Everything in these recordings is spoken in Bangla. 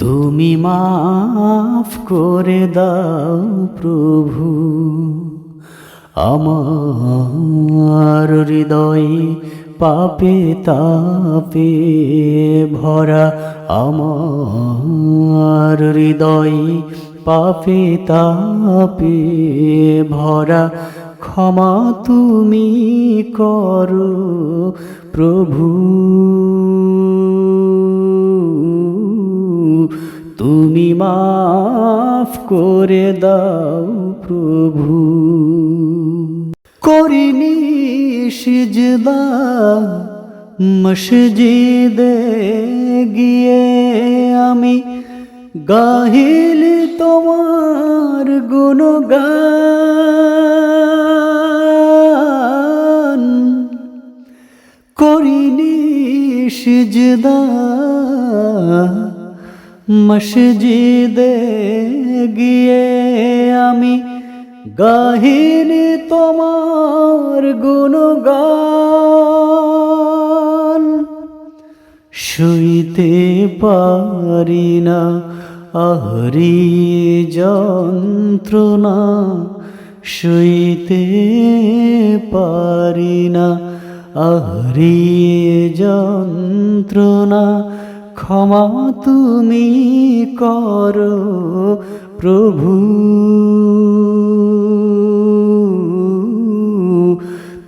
তুমি মাফ করে দাও প্রভু, আমার হৃদয়ে পাপে তাপে ভরা, আমার হৃদয়ে পাপে তাপে ভরা। ক্ষমা তুমি করো প্রভু, তুমি মাফ করে দাও প্রভু। করিনি সিজদা মসজিদে গিয়ে আমি, গাহিলি তোমার গুণগান। করিনি সিজদা মসজিদে গিয়ে আমি, গাহিনি তোমার গুণগান। শুইতে পারি না আহারি যন্ত্রণা, শুইতে পারি না আহারি যন্ত্রণা। ক্ষমা তুমি করো প্রভু,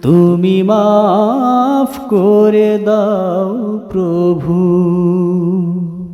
তুমি মাফ করে দাও প্রভু।